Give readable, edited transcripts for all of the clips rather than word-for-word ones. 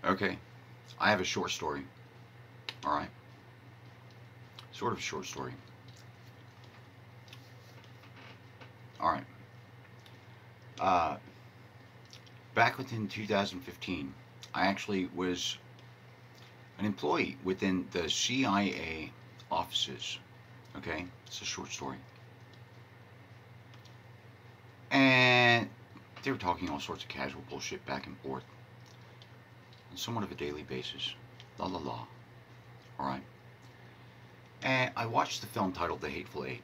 Okay, I have a short story. All right, sort of a short story. All right. Uh, Back within 2015, I actually was an employee within the CIA offices. Okay, it's a short story. And they were talking all sorts of casual bullshit back and forth on somewhat of a daily basis. La la la. All right. And I watched the film titled The Hateful Eight.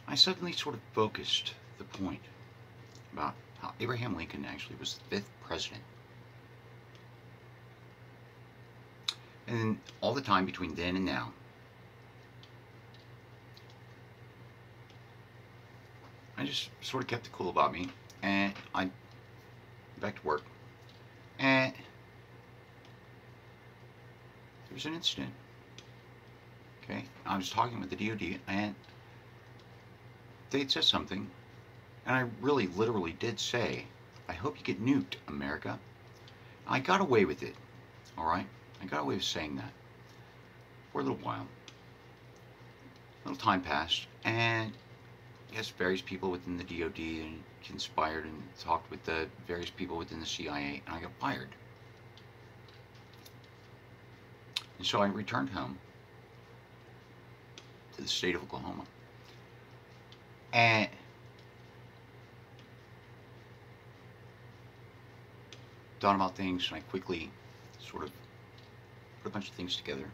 I suddenly sort of focused the point about how Abraham Lincoln actually was the fifth president. And all the time between then and now, I just sort of kept it cool about me. And I went back to work. And there was an incident. Okay. I was talking with the DOD and they'd said something. And I really literally did say, I hope you get nuked, America. I got away with it. All right. I got away with saying that for a little while. A little time passed, and yes, various people within the DOD and conspired and talked with the various people within the CIA, and I got fired. And so I returned home to the state of Oklahoma, and thought about things, and I quickly sort of put a bunch of things together.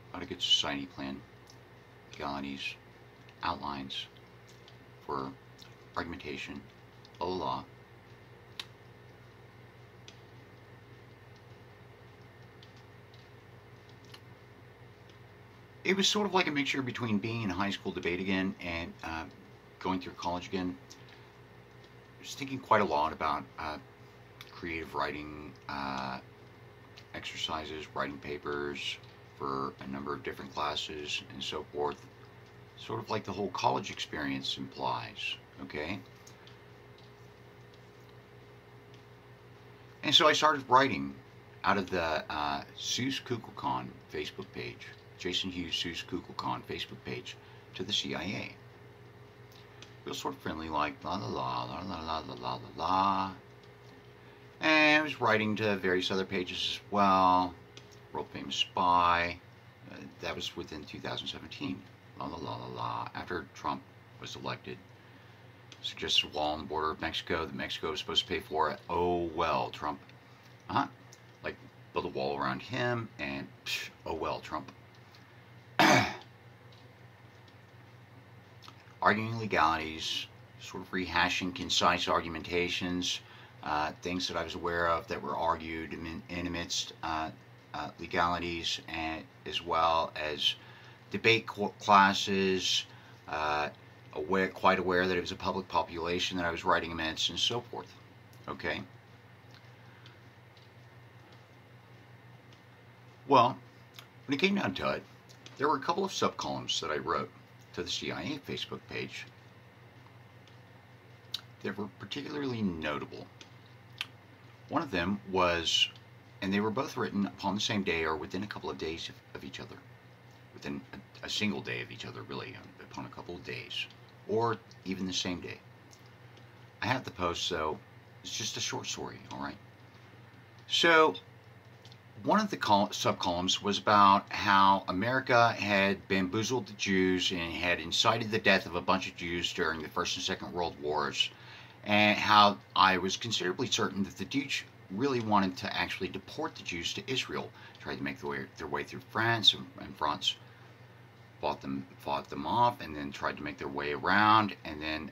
About a good society plan, legalities, outlines for argumentation, blah blah blah. It was sort of like a mixture between being in a high school debate again and going through college again. I was thinking quite a lot about creative writing exercises, writing papers for a number of different classes and so forth. Sort of like the whole college experience implies, okay? And so I started writing out of the Seuss Kukulkan Facebook page, Jason Hughes Seuss Kukulkan Facebook page, to the CIA. Real sort of friendly, like la la la la la la la la la. And I was writing to various other pages as well. World Famous Spy. That was within 2017. La la la la la. After Trump was elected, suggested a wall on the border of Mexico that Mexico was supposed to pay for it. Oh well, Trump. Like build a wall around him, and oh well, Trump. Arguing legalities, sort of rehashing concise argumentations, things that I was aware of that were argued in amidst legalities, and as well as debate classes, quite aware that it was a public population that I was writing amidst, and so forth. Okay. Well, when it came down to it, there were a couple of subcolumns that I wrote to the CIA Facebook page that were particularly notable. One of them was, and they were both written upon the same day or within a couple of days of each other, within a single day of each other, really, upon a couple of days, or even the same day. I have the post, so it's just a short story, all right? So, one of the subcolumns was about how America had bamboozled the Jews and had incited the death of a bunch of Jews during the First and Second World Wars, and how I was considerably certain that the Dutch really wanted to actually deport the Jews to Israel, tried to make their way through France, and France fought them off, and then tried to make their way around, and then,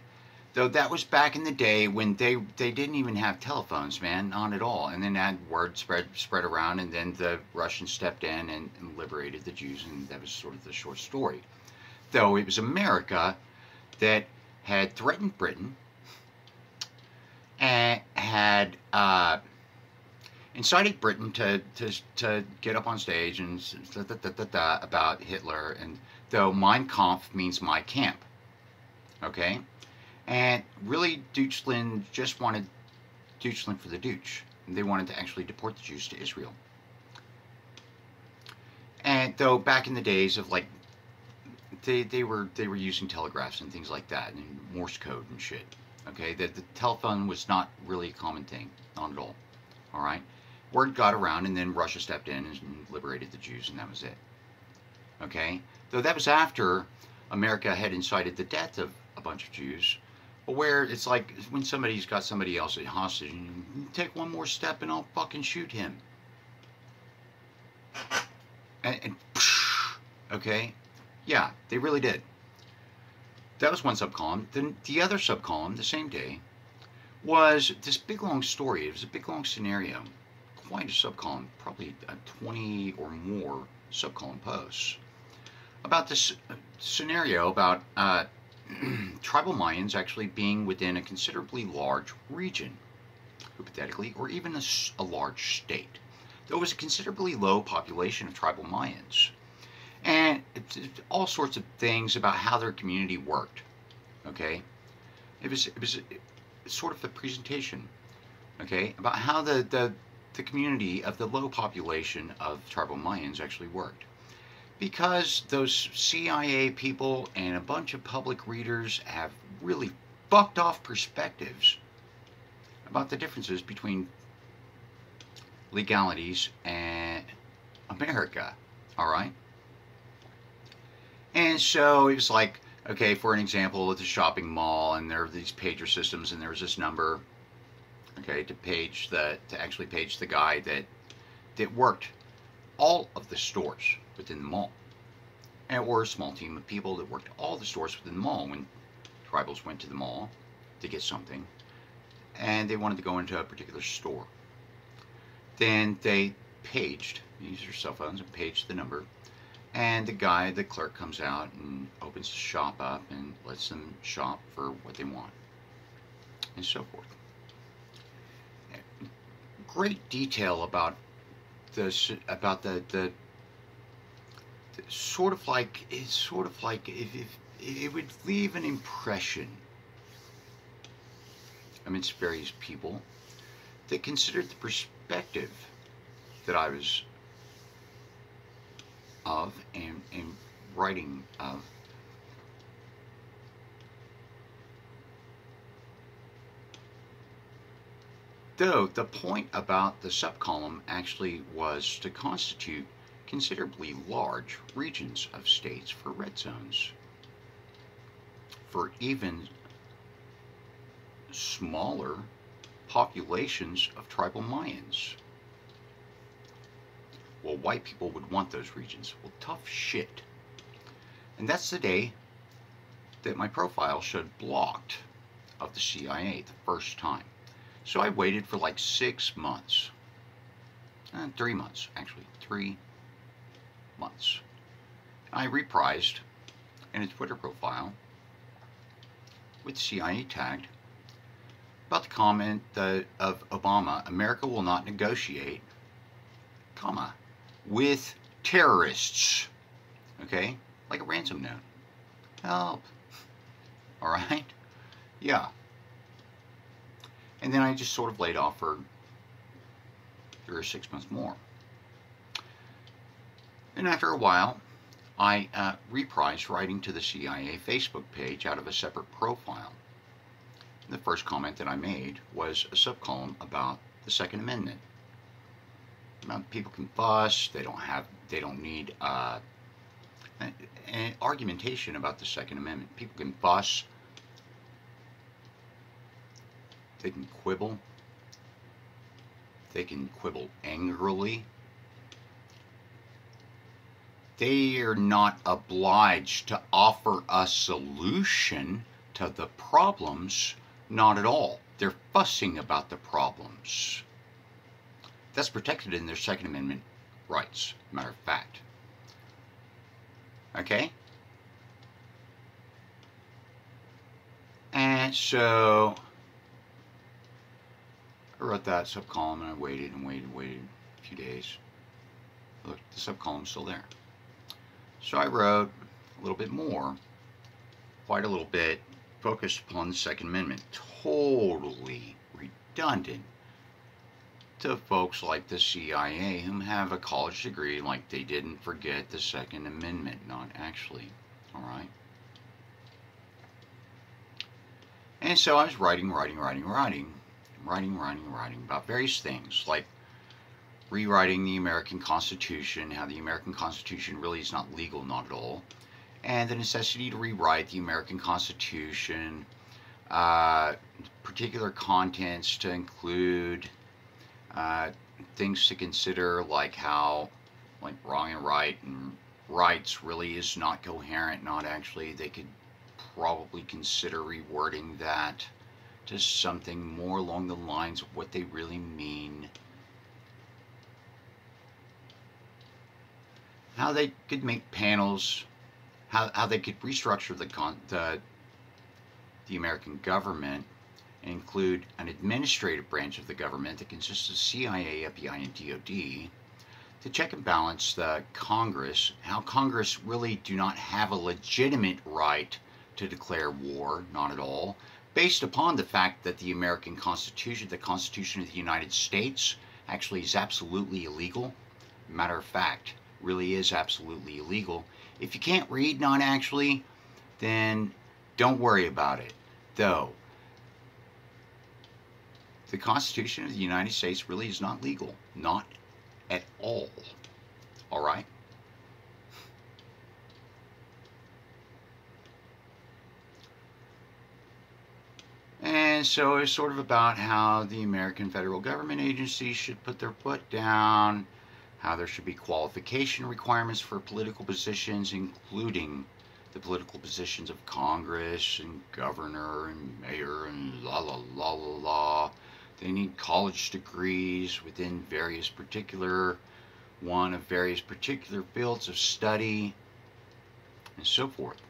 though that was back in the day when they didn't even have telephones, man, not at all. And then that word spread around, and then the Russians stepped in and liberated the Jews, and that was sort of the short story. Though it was America that had threatened Britain and had incited Britain to get up on stage and about Hitler, and though Mein Kampf means my camp, okay? And really, Deutschland just wanted Deutschland for the Deutsch. They wanted to actually deport the Jews to Israel. And though back in the days of like they were using telegraphs and things like that and Morse code and shit. Okay, the telephone was not really a common thing, not at all. All right, word got around, and then Russia stepped in and liberated the Jews, and that was it. Okay, though that was after America had incited the death of a bunch of Jews. But where it's like when somebody's got somebody else at hostage, and you take one more step and I'll fucking shoot him. And okay, yeah, they really did. That was one subcolumn. Then the other subcolumn, the same day, was this big long story. It was a big long scenario, quite a subcolumn, probably 20 or more subcolumn posts about this scenario about tribal Mayans actually being within a considerably large region, hypothetically, or even a large state. There was a considerably low population of tribal Mayans. And all sorts of things about how their community worked. Okay, it was sort of a presentation. Okay, about how the community of the low population of tribal Mayans actually worked, because those CIA people and a bunch of public readers have really fucked off perspectives about the differences between legalities and America. All right. And so it was like, okay, for an example, at the shopping mall, and there are these pager systems, and there's this number, okay, to actually page the guy that worked all of the stores within the mall, and or a small team of people that worked all the stores within the mall. When tribals went to the mall to get something, and they wanted to go into a particular store, then they used their cell phones and paged the number. And the clerk comes out and opens the shop up and lets them shop for what they want, and so forth. Great detail about this, about the sort of like, it's sort of like if it would leave an impression amidst various people that considered the perspective that I was of and writing of. Though the point about the subcolumn actually was to constitute considerably large regions of states for red zones, for even smaller populations of tribal Mayans. Well, white people would want those regions. Well, tough shit. And that's the day that my profile showed blocked of the CIA the first time. So I waited for like 6 months. 3 months, actually. 3 months. I reprised in a Twitter profile with CIA tagged about the comment of Obama, America will not negotiate, comma, with terrorists. Okay? Like a ransom note. Help. Alright? Yeah. And then I just sort of laid off for 3 or 6 months more. And after a while, I reprised writing to the CIA Facebook page out of a separate profile. The first comment that I made was a subcolumn about the Second Amendment. People can fuss, they don't need an argumentation about the Second Amendment. People can fuss, they can quibble angrily. They are not obliged to offer a solution to the problems, not at all. They're fussing about the problems. That's protected in their Second Amendment rights, matter of fact. Okay? And so I wrote that subcolumn, and I waited a few days. Look, the subcolumn's still there. So I wrote a little bit more, quite a little bit, focused upon the Second Amendment. Totally redundant to folks like the CIA who have a college degree, like they didn't forget the Second Amendment. Not actually. Alright? And so I was writing about various things, like rewriting the American Constitution, how the American Constitution really is not legal, not at all, and the necessity to rewrite the American Constitution, particular contents to include things to consider, like how wrong and right and rights really is not coherent, not actually. They could probably consider rewording that to something more along the lines of what they really mean. How they could make panels, how they could restructure the American government and include an administrative branch of the government that consists of CIA, FBI, and DOD to check and balance the Congress, how Congress really do not have a legitimate right to declare war, not at all, based upon the fact that the American Constitution, the Constitution of the United States, actually is absolutely illegal. Matter of fact, really is absolutely illegal. If you can't read not actually, then don't worry about it. Though, the Constitution of the United States really is not legal. Not at all. Alright? And so it's sort of about how the American federal government agencies should put their foot down, how there should be qualification requirements for political positions, including the political positions of Congress and governor and mayor and la la la la la. They need college degrees within various particular fields of study and so forth.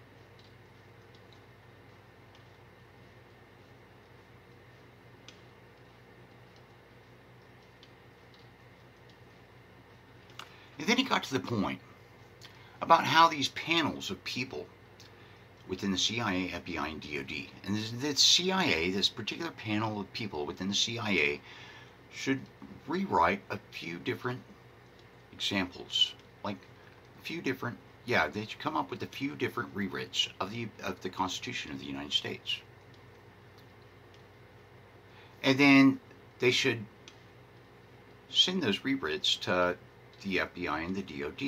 And then he got to the point about how these panels of people within the CIA, FBI, and DOD, and the CIA, this particular panel of people within the CIA, should rewrite a few different examples, like a few different, they should come up with a few different rewrites of the Constitution of the United States. And then they should send those rewrites to the FBI and the DOD,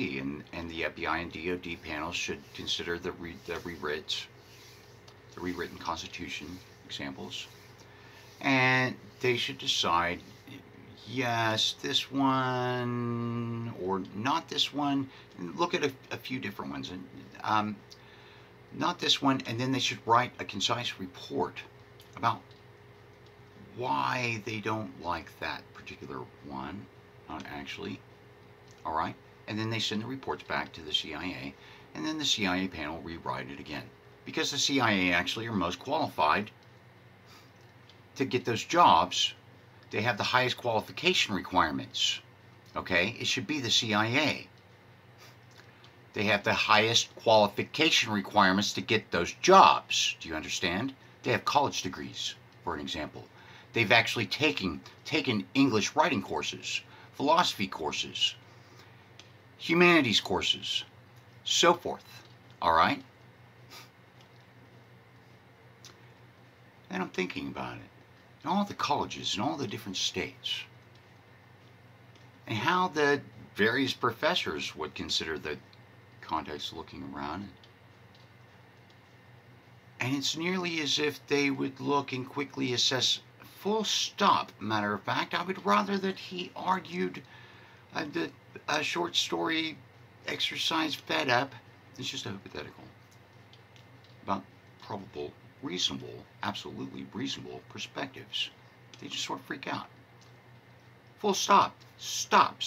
and the FBI and DOD panels should consider the rewrites, the rewritten Constitution examples, and they should decide, yes, this one or not this one. Look at a few different ones, and not this one, and then they should write a concise report about why they don't like that particular one, not actually. Alright? And then they send the reports back to the CIA, and then the CIA panel rewrite it again. Because the CIA actually are most qualified to get those jobs. They have the highest qualification requirements. Okay? It should be the CIA. They have the highest qualification requirements to get those jobs. Do you understand? They have college degrees, for an example. They've actually taken English writing courses, philosophy courses, humanities courses, so forth. Alright? And I'm thinking about it. And all the colleges in all the different states. And how the various professors would consider the context looking around. And it's nearly as if they would look and quickly assess, full stop. Matter of fact, I would rather that he argued a short story exercise fed up. It's just a hypothetical about probable, reasonable, absolutely reasonable perspectives. They just sort of freak out. Full stop. Stop.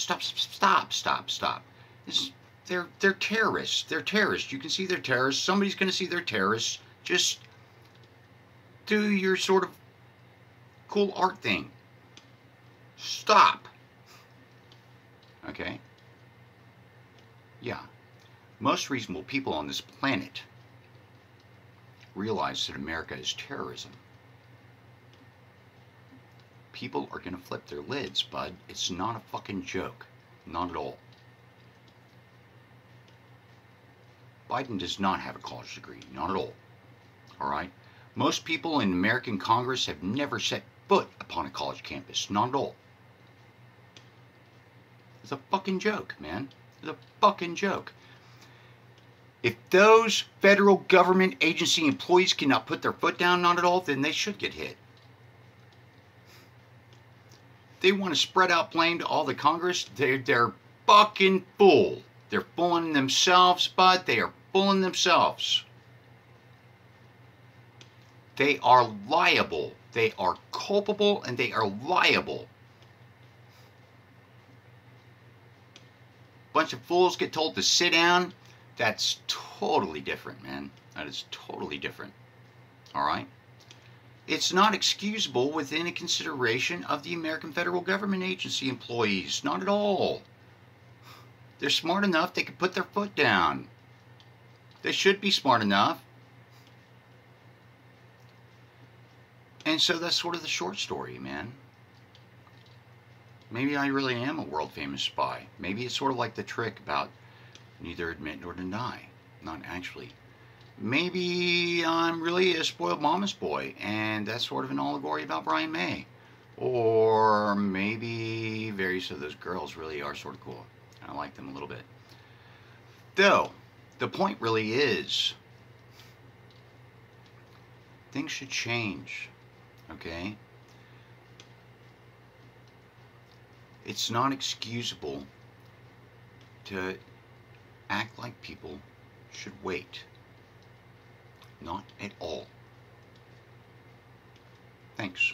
They're terrorists. They're terrorists. You can see they're terrorists. Somebody's going to see they're terrorists. Just do your sort of cool art thing. Stop. Okay? Yeah. Most reasonable people on this planet realize that America is terrorism. People are going to flip their lids, bud. It's not a fucking joke. Not at all. Biden does not have a college degree. Not at all. All right? Most people in American Congress have never set foot upon a college campus. Not at all. It's a fucking joke, man. It's a fucking joke. If those federal government agency employees cannot put their foot down, not at all, then they should get hit. They want to spread out blame to all the Congress. They're fucking fool. They're fooling themselves, bud. They are fooling themselves. They are liable. They are culpable and they are liable. Bunch of fools get told to sit down. That's totally different, man. That is totally different. All right? It's not excusable within a consideration of the American federal government agency employees. Not at all. They're smart enough, they can put their foot down. They should be smart enough. And so that's sort of the short story, man. Maybe I really am a world famous spy. Maybe it's sort of like the trick about neither admit nor deny. Not actually. Maybe I'm really a spoiled mama's boy, and that's sort of an allegory about Brian May. Or maybe various of those girls really are sort of cool. I like them a little bit. Though, the point really is, things should change, okay? It's not excusable to act like people should wait. Not at all. Thanks.